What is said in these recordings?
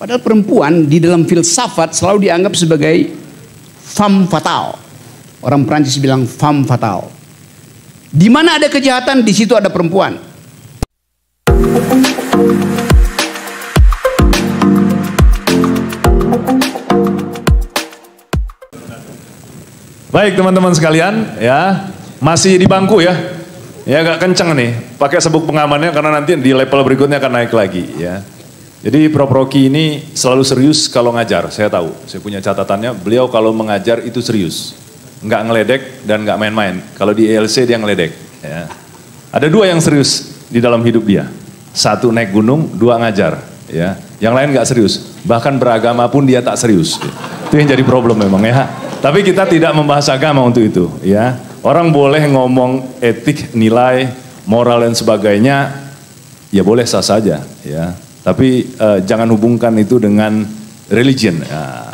Padahal perempuan di dalam filsafat selalu dianggap sebagai femme fatale. Orang Prancis bilang femme fatale. Di mana ada kejahatan, di situ ada perempuan. Baik teman-teman sekalian, ya masih di bangku ya, agak kenceng nih, pakai sabuk pengamannya karena nanti di level berikutnya akan naik lagi ya. Jadi Prof Rocky ini selalu serius kalau ngajar, saya tahu, saya punya catatannya, beliau kalau mengajar itu serius, nggak ngeledek dan nggak main-main. Kalau di ELC dia ngeledek. Ya. Ada dua yang serius di dalam hidup dia, satu naik gunung, dua ngajar, ya. Yang lain nggak serius, bahkan beragama pun dia tak serius. Itu yang jadi problem memang ya. Tapi kita tidak membahas agama untuk itu, ya. Orang boleh ngomong etik, nilai, moral dan sebagainya, ya boleh sah saja, ya. Tapi jangan hubungkan itu dengan religion. Ya,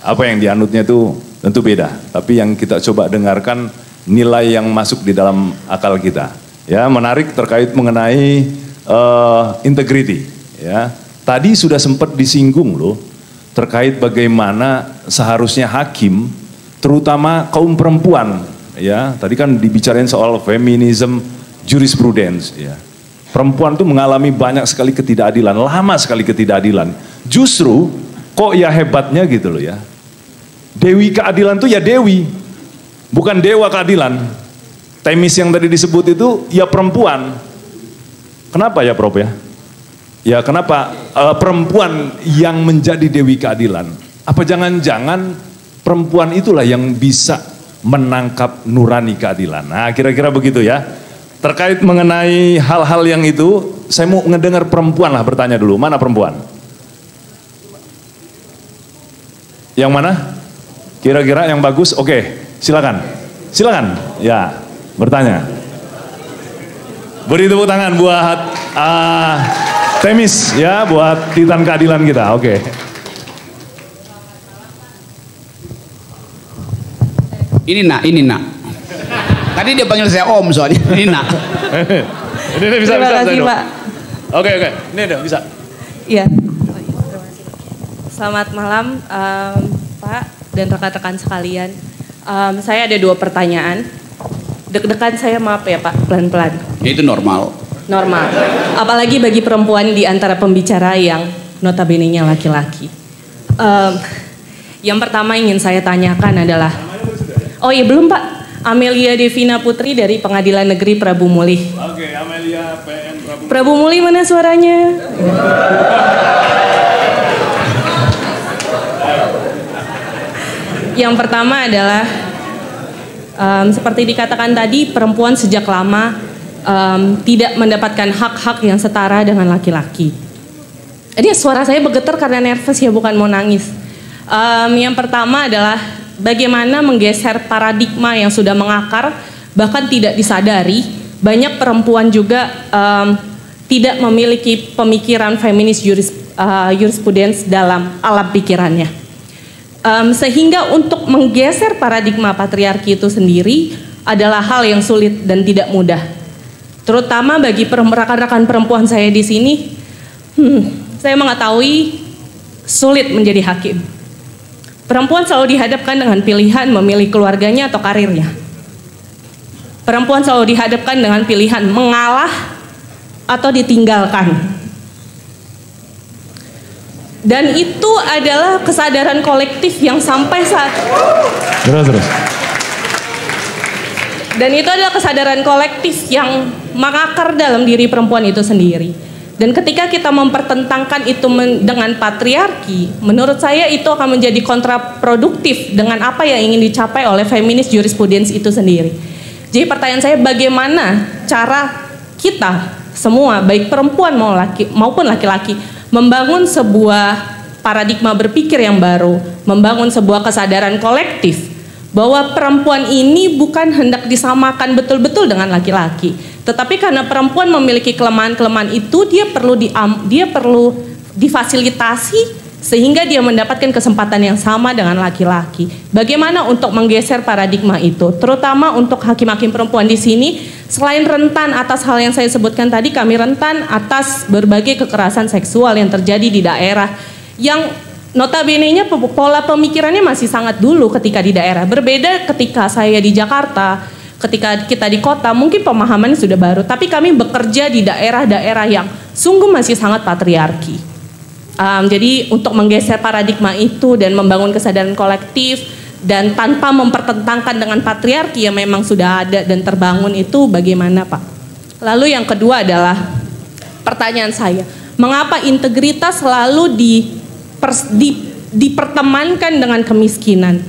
apa yang dianutnya itu tentu beda. Tapi yang kita coba dengarkan nilai yang masuk di dalam akal kita. Ya, menarik terkait mengenai integrity. Ya, tadi sudah sempat disinggung loh terkait bagaimana seharusnya hakim, terutama kaum perempuan, ya tadi kan dibicarain soal feminism, jurisprudence, ya perempuan tuh mengalami banyak sekali ketidakadilan, lama sekali ketidakadilan. Justru kok ya hebatnya gitu loh ya, Dewi keadilan tuh ya Dewi, bukan dewa keadilan. Temis yang tadi disebut itu ya perempuan. Kenapa ya Prof ya? Ya kenapa perempuan yang menjadi Dewi keadilan? Apa jangan-jangan perempuan itulah yang bisa menangkap nurani keadilan. Nah kira-kira begitu ya. Terkait mengenai hal-hal yang itu, saya mau ngedengar perempuan lah bertanya dulu. Mana perempuan? Yang mana? Kira-kira yang bagus? Oke, silakan. Silakan. Ya, bertanya. Beri tepuk tangan buat Temis ya, buat Titan keadilan kita. Oke. Ini nak. Tadi dia panggil saya Om soalnya. Ini nak. Ini bisa. Terima kasih Pak. Oke. Ini udah bisa. Iya. Selamat malam Pak dan rekan-rekan sekalian. Saya ada dua pertanyaan. Deg-degan saya, maaf ya Pak, pelan-pelan. Ya, itu normal. Normal. Apalagi bagi perempuan di antara pembicara yang notabene-nya laki-laki. Yang pertama ingin saya tanyakan adalah, oh iya belum Pak, Amelia Devina Putri dari Pengadilan Negeri Prabu Mulih. Oke, Amelia PN Prabu Mulih mana suaranya? Yang pertama adalah seperti dikatakan tadi, perempuan sejak lama tidak mendapatkan hak-hak yang setara dengan laki-laki. Jadi suara saya bergetar karena nervous ya, bukan mau nangis. Yang pertama adalah bagaimana menggeser paradigma yang sudah mengakar, bahkan tidak disadari. Banyak perempuan juga tidak memiliki pemikiran feminis jurisprudence dalam alam pikirannya. Sehingga untuk menggeser paradigma patriarki itu sendiri adalah hal yang sulit dan tidak mudah. Terutama bagi rekan-rekan perempuan saya di sini, saya mengetahui sulit menjadi hakim. Perempuan selalu dihadapkan dengan pilihan memilih keluarganya atau karirnya. Perempuan selalu dihadapkan dengan pilihan mengalah atau ditinggalkan. Dan itu adalah kesadaran kolektif yang sampai saat Terus. Dan itu adalah kesadaran kolektif yang mengakar dalam diri perempuan itu sendiri. Dan ketika kita mempertentangkan itu dengan patriarki, menurut saya itu akan menjadi kontraproduktif dengan apa yang ingin dicapai oleh feminis jurisprudence itu sendiri. Jadi pertanyaan saya, bagaimana cara kita semua, baik perempuan maupun laki-laki, membangun sebuah paradigma berpikir yang baru, membangun sebuah kesadaran kolektif bahwa perempuan ini bukan hendak disamakan betul-betul dengan laki-laki, tetapi karena perempuan memiliki kelemahan-kelemahan itu, dia perlu difasilitasi sehingga dia mendapatkan kesempatan yang sama dengan laki-laki. Bagaimana untuk menggeser paradigma itu, terutama untuk hakim-hakim perempuan di sini, selain rentan atas hal yang saya sebutkan tadi, kami rentan atas berbagai kekerasan seksual yang terjadi di daerah yang notabene-nya pola pemikirannya masih sangat dulu ketika di daerah. Berbeda ketika saya di Jakarta, ketika kita di kota, mungkin pemahamannya sudah baru. Tapi kami bekerja di daerah-daerah yang sungguh masih sangat patriarki. Jadi untuk menggeser paradigma itu dan membangun kesadaran kolektif dan tanpa mempertentangkan dengan patriarki yang memang sudah ada dan terbangun itu bagaimana, Pak? Lalu yang kedua adalah pertanyaan saya, mengapa integritas selalu dipertemankan dengan kemiskinan?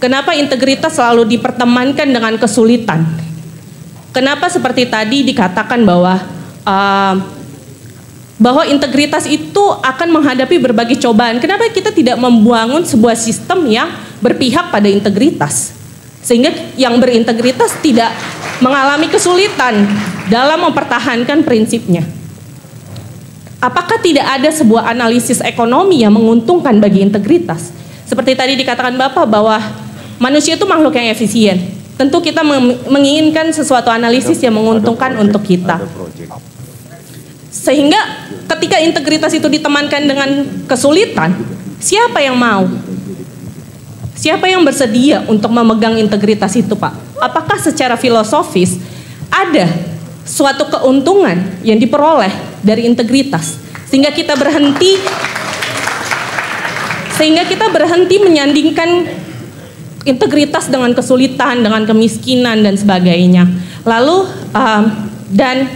Kenapa integritas selalu dipertemankan dengan kesulitan? Kenapa seperti tadi dikatakan bahwa integritas itu akan menghadapi berbagai cobaan? Kenapa kita tidak membangun sebuah sistem yang berpihak pada integritas? Sehingga yang berintegritas tidak mengalami kesulitan dalam mempertahankan prinsipnya. Apakah tidak ada sebuah analisis ekonomi yang menguntungkan bagi integritas? Seperti tadi dikatakan Bapak bahwa manusia itu makhluk yang efisien. Tentu kita menginginkan sesuatu analisis yang menguntungkan untuk kita. Sehingga ketika integritas itu ditemankan dengan kesulitan, siapa yang mau? Siapa yang bersedia untuk memegang integritas itu, Pak? Apakah secara filosofis ada suatu keuntungan yang diperoleh dari integritas sehingga kita berhenti menyandingkan integritas dengan kesulitan, dengan kemiskinan dan sebagainya. Lalu dan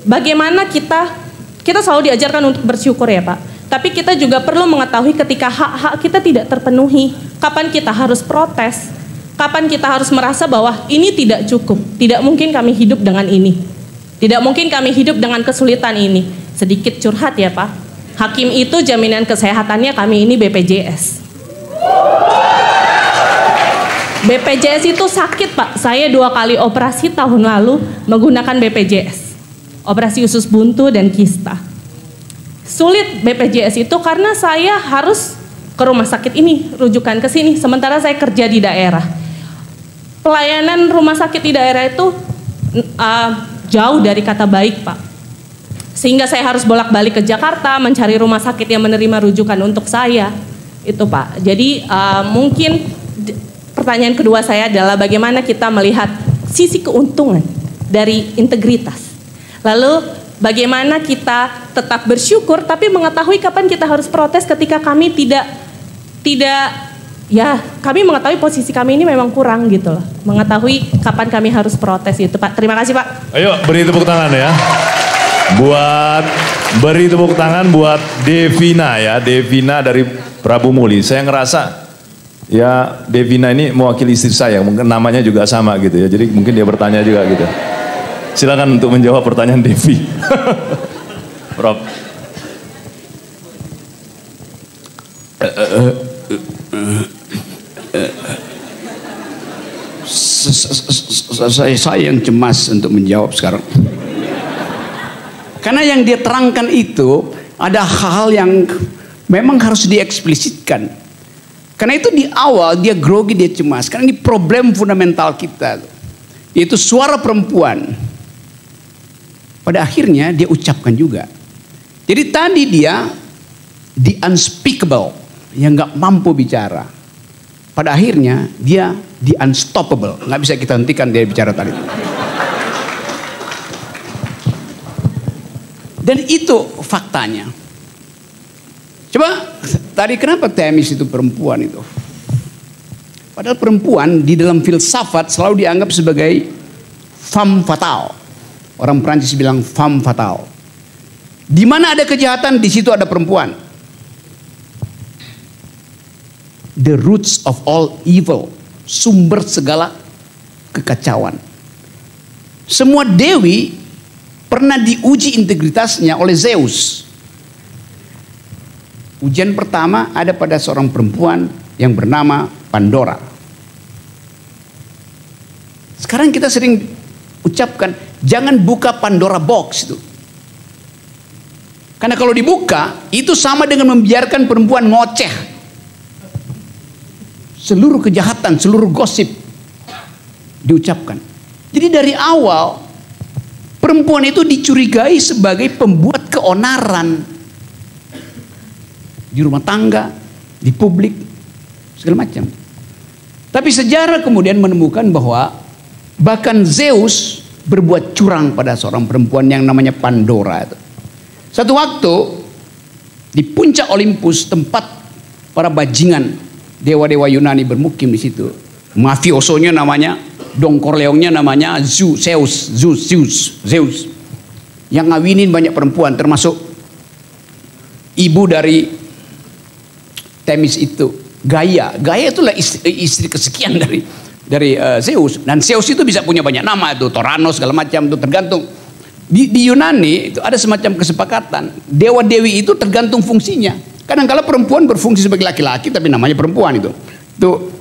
bagaimana kita selalu diajarkan untuk bersyukur ya Pak, tapi kita juga perlu mengetahui ketika hak-hak kita tidak terpenuhi, kapan kita harus protes, kapan kita harus merasa bahwa ini tidak cukup, tidak mungkin kami hidup dengan ini. Tidak mungkin kami hidup dengan kesulitan ini. Sedikit curhat ya Pak. Hakim itu jaminan kesehatannya kami ini BPJS. BPJS itu sakit Pak. Saya 2 kali operasi tahun lalu menggunakan BPJS. Operasi usus buntu dan kista. Sulit BPJS itu karena saya harus ke rumah sakit ini, rujukan ke sini. Sementara saya kerja di daerah. Pelayanan rumah sakit di daerah itu jauh dari kata baik Pak, sehingga saya harus bolak-balik ke Jakarta mencari rumah sakit yang menerima rujukan untuk saya itu Pak. Jadi mungkin pertanyaan kedua saya adalah bagaimana kita melihat sisi keuntungan dari integritas, lalu bagaimana kita tetap bersyukur tapi mengetahui kapan kita harus protes ketika kami tidak ya, kami mengetahui posisi kami ini memang kurang gitu loh. Mengetahui kapan kami harus protes itu Pak. Terima kasih Pak. Ayo beri tepuk tangan ya. Beri tepuk tangan buat Devina ya. Devina dari Prabu Muli. Saya ngerasa ya Devina ini mewakili istri saya. Mungkin namanya juga sama gitu ya. Jadi mungkin dia bertanya juga gitu. Silakan untuk menjawab pertanyaan Devi. Prof. Saya yang cemas untuk menjawab sekarang. Karena yang dia terangkan itu ada hal yang memang harus dieksplisitkan. Karena itu di awal dia grogi, dia cemas. Karena ini problem fundamental kita, yaitu suara perempuan. Pada akhirnya dia ucapkan juga. Jadi tadi dia the unspeakable, yang nggak mampu bicara. Pada akhirnya dia the unstoppable, nggak bisa kita hentikan dia bicara tadi. Dan itu faktanya. Coba tadi kenapa Themis itu perempuan itu? Padahal perempuan di dalam filsafat selalu dianggap sebagai femme fatale. Orang Prancis bilang femme fatale. Di mana ada kejahatan, di situ ada perempuan. The roots of all evil, sumber segala kekacauan. Semua dewi pernah diuji integritasnya oleh Zeus. Ujian pertama ada pada seorang perempuan yang bernama Pandora. Sekarang kita sering ucapkan jangan buka Pandora box itu. Karena kalau dibuka itu sama dengan membiarkan perempuan ngoceh. Seluruh kejahatan, seluruh gosip diucapkan. Jadi dari awal perempuan itu dicurigai sebagai pembuat keonaran. di rumah tangga, di publik, segala macam. Tapi sejarah kemudian menemukan bahwa bahkan Zeus berbuat curang pada seorang perempuan yang namanya Pandora. Satu waktu di puncak Olympus, tempat para bajingan dewa-dewa Yunani bermukim di situ. Mafiosonya namanya, Don Corleone-nya namanya Zeus. Yang ngawinin banyak perempuan, termasuk ibu dari Themis itu, Gaia. Gaia itulah istri kesekian dari Zeus. Dan Zeus itu bisa punya banyak nama, itu Toranos segala macam, itu tergantung. Di Yunani itu ada semacam kesepakatan. Dewa-dewi itu tergantung fungsinya. Kadang-kala perempuan berfungsi sebagai laki-laki tapi namanya perempuan itu. Itu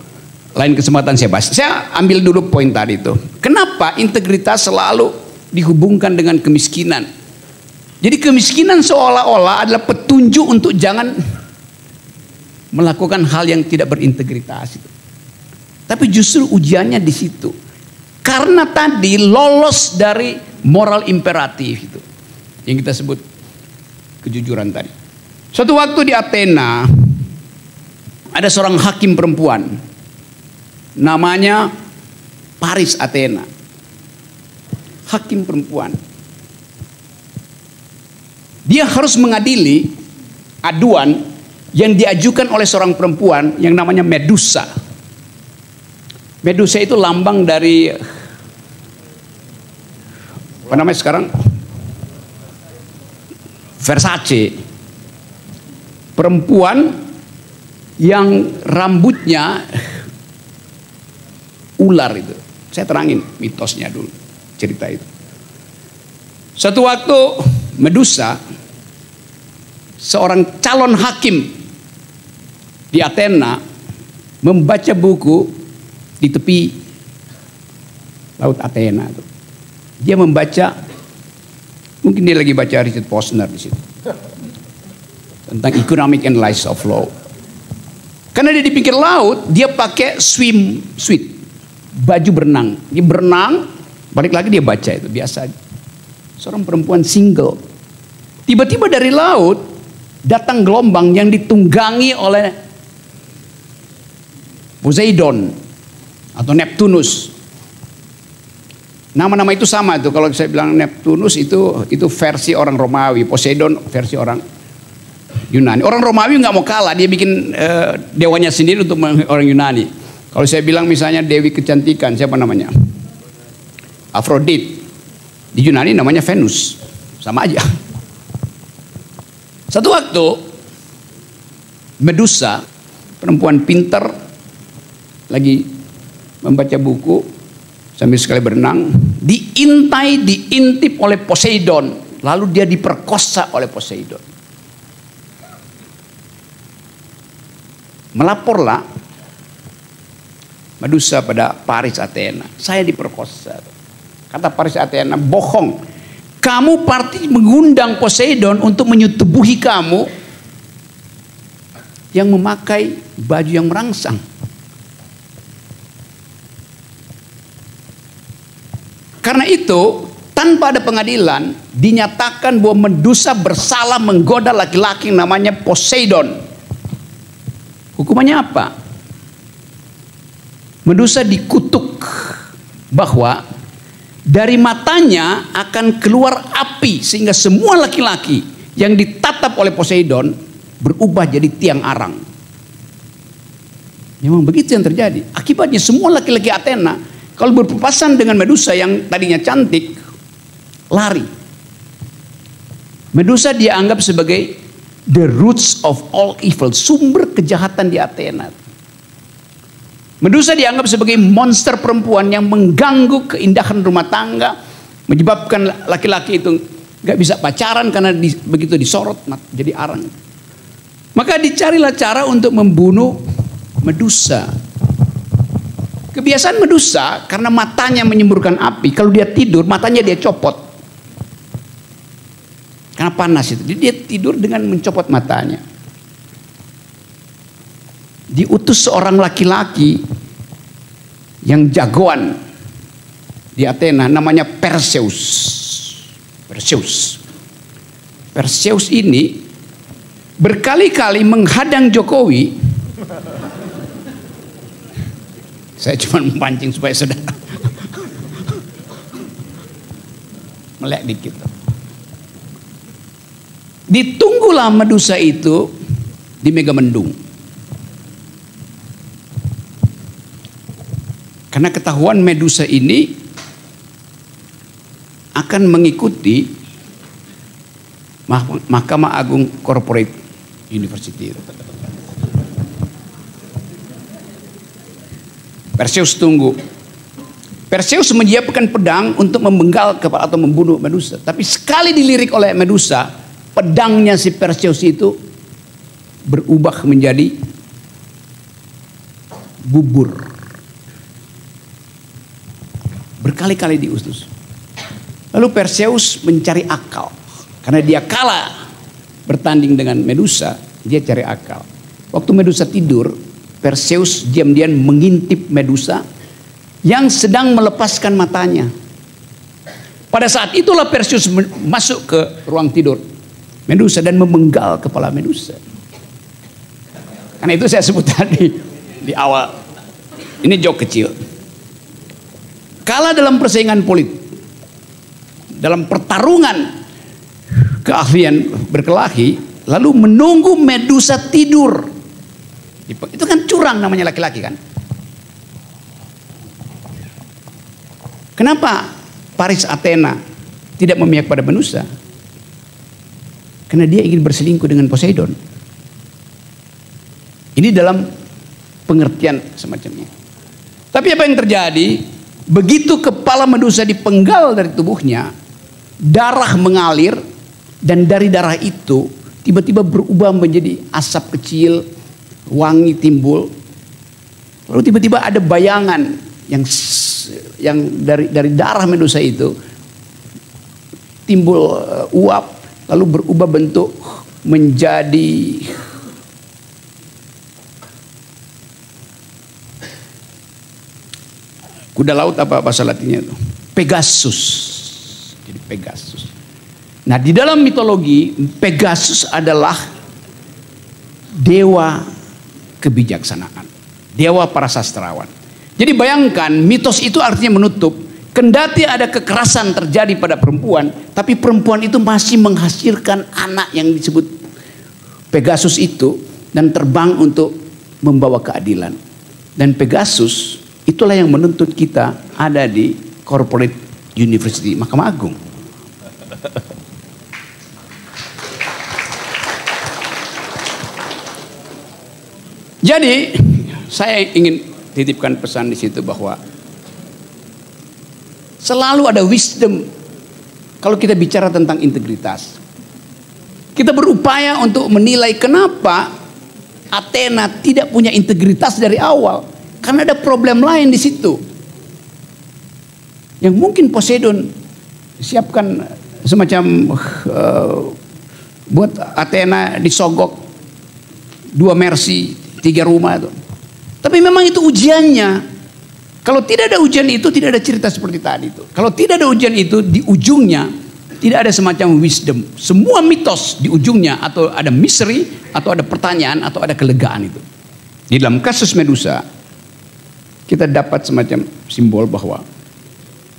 lain kesempatan saya bahas. Saya ambil dulu poin tadi itu. Kenapa integritas selalu dihubungkan dengan kemiskinan? Jadi kemiskinan seolah-olah adalah petunjuk untuk jangan melakukan hal yang tidak berintegritas itu. Tapi justru ujiannya di situ. Karena tadi lolos dari moral imperatif itu. Yang kita sebut kejujuran tadi. Suatu waktu di Athena ada seorang hakim perempuan. Namanya Paris Athena. Hakim perempuan. Dia harus mengadili aduan yang diajukan oleh seorang perempuan yang namanya Medusa. Medusa itu lambang dari apa namanya sekarang? Versace. Perempuan yang rambutnya ular itu. Saya terangin mitosnya dulu, cerita itu. Suatu waktu Medusa, seorang calon hakim di Athena, membaca buku di tepi laut Athena. Dia membaca, mungkin dia lagi baca Richard Posner di situ tentang economic analysis of law. Karena dia di pinggir laut, dia pakai swimsuit, baju berenang. Dia berenang, balik lagi dia baca itu biasa. Seorang perempuan single. Tiba-tiba dari laut datang gelombang yang ditunggangi oleh Poseidon atau Neptunus. Nama-nama itu sama itu. Kalau saya bilang Neptunus itu versi orang Romawi, Poseidon versi orang Yunani. Orang Romawi nggak mau kalah, dia bikin dewanya sendiri untuk orang Yunani. Kalau saya bilang misalnya Dewi Kecantikan, siapa namanya? Aphrodite. Di Yunani namanya Venus, sama aja. Satu waktu Medusa, perempuan pintar, lagi membaca buku sambil sekali berenang, diintip oleh Poseidon, lalu dia diperkosa oleh Poseidon. Melaporlah Medusa pada Paris Athena, saya diperkosa. Kata Paris Athena, bohong. Kamu pasti mengundang Poseidon untuk menyetubuhi kamu yang memakai baju yang merangsang. Karena itu, tanpa ada pengadilan, dinyatakan bahwa Medusa bersalah menggoda laki-laki namanya Poseidon. Hukumannya apa? Medusa dikutuk bahwa dari matanya akan keluar api sehingga semua laki-laki yang ditatap oleh Poseidon berubah jadi tiang arang. Memang begitu yang terjadi. Akibatnya semua laki-laki Athena kalau berpapasan dengan Medusa yang tadinya cantik, lari. Medusa dia anggap sebagai the roots of all evil, sumber kejahatan di Athena. Medusa dianggap sebagai monster perempuan yang mengganggu keindahan rumah tangga, menyebabkan laki-laki itu gak bisa pacaran karena begitu disorot jadi arang. Maka dicarilah cara untuk membunuh Medusa. Kebiasaan Medusa karena matanya menyemburkan api, kalau dia tidur matanya dia copot. Karena panas itu, dia tidur dengan mencopot matanya. Diutus seorang laki-laki yang jagoan di Athena namanya Perseus. Perseus ini berkali-kali menghadang Jokowi. Saya cuma memancing supaya saudara melek dikit. Ditunggulah Medusa itu di Megamendung. Karena ketahuan Medusa ini akan mengikuti Mahkamah Agung Corporate University. Perseus tunggu. Perseus menyiapkan pedang untuk memenggal kepala atau membunuh Medusa. Tapi sekali dilirik oleh Medusa, pedangnya si Perseus itu berubah menjadi bubur. Berkali-kali diutus. Lalu Perseus mencari akal. Karena dia kalah bertanding dengan Medusa, dia cari akal. Waktu Medusa tidur, Perseus diam-diam mengintip Medusa yang sedang melepaskan matanya. Pada saat itulah Perseus masuk ke ruang tidur Medusa dan memenggal kepala Medusa. Karena itu saya sebut tadi di awal. Ini jok kecil. Kalah dalam persaingan politik, dalam pertarungan keahlian berkelahi, lalu menunggu Medusa tidur. Itu kan curang namanya laki-laki kan. Kenapa Paris Athena tidak memihak pada Medusa? Karena dia ingin berselingkuh dengan Poseidon. Ini dalam pengertian semacam ini. Tapi apa yang terjadi? Begitu kepala Medusa dipenggal dari tubuhnya, darah mengalir, dan dari darah itu tiba-tiba berubah menjadi asap kecil, wangi timbul. Lalu tiba-tiba ada bayangan yang dari darah Medusa itu timbul uap, lalu berubah bentuk menjadi kuda laut, apa bahasa latinnya itu? Pegasus. Jadi Pegasus. Nah, di dalam mitologi Pegasus adalah dewa kebijaksanaan, dewa para sastrawan. Jadi bayangkan, mitos itu artinya menutup. Kendati ada kekerasan terjadi pada perempuan, tapi perempuan itu masih menghasilkan anak yang disebut Pegasus itu dan terbang untuk membawa keadilan. Dan Pegasus itulah yang menuntut kita ada di Corporate University, Mahkamah Agung. Jadi saya ingin titipkan pesan di situ bahwa selalu ada wisdom kalau kita bicara tentang integritas. Kita berupaya untuk menilai kenapa Athena tidak punya integritas dari awal, karena ada problem lain di situ. Yang mungkin Poseidon siapkan semacam buat Athena disogok 2 mercy 3 rumah itu. Tapi memang itu ujiannya. Kalau tidak ada ujian itu, tidak ada cerita seperti tadi itu. Kalau tidak ada ujian itu, di ujungnya tidak ada semacam wisdom. Semua mitos di ujungnya atau ada misteri, atau ada pertanyaan, atau ada kelegaan itu. Di dalam kasus Medusa, kita dapat semacam simbol bahwa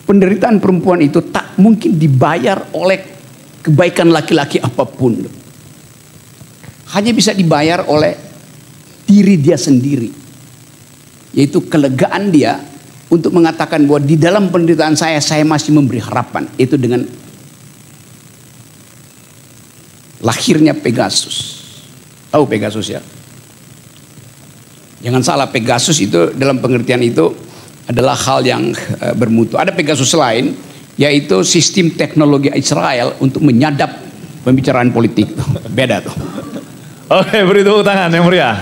penderitaan perempuan itu tak mungkin dibayar oleh kebaikan laki-laki apapun. Hanya bisa dibayar oleh diri dia sendiri, yaitu kelegaan dia untuk mengatakan bahwa di dalam penderitaan saya masih memberi harapan. Itu dengan lahirnya Pegasus. Tahu Pegasus ya? Jangan salah, Pegasus itu dalam pengertian itu adalah hal yang bermutu. Ada Pegasus lain, yaitu sistem teknologi Israel untuk menyadap pembicaraan politik. Beda tuh. Oke, beri tepuk tangan yang meriah.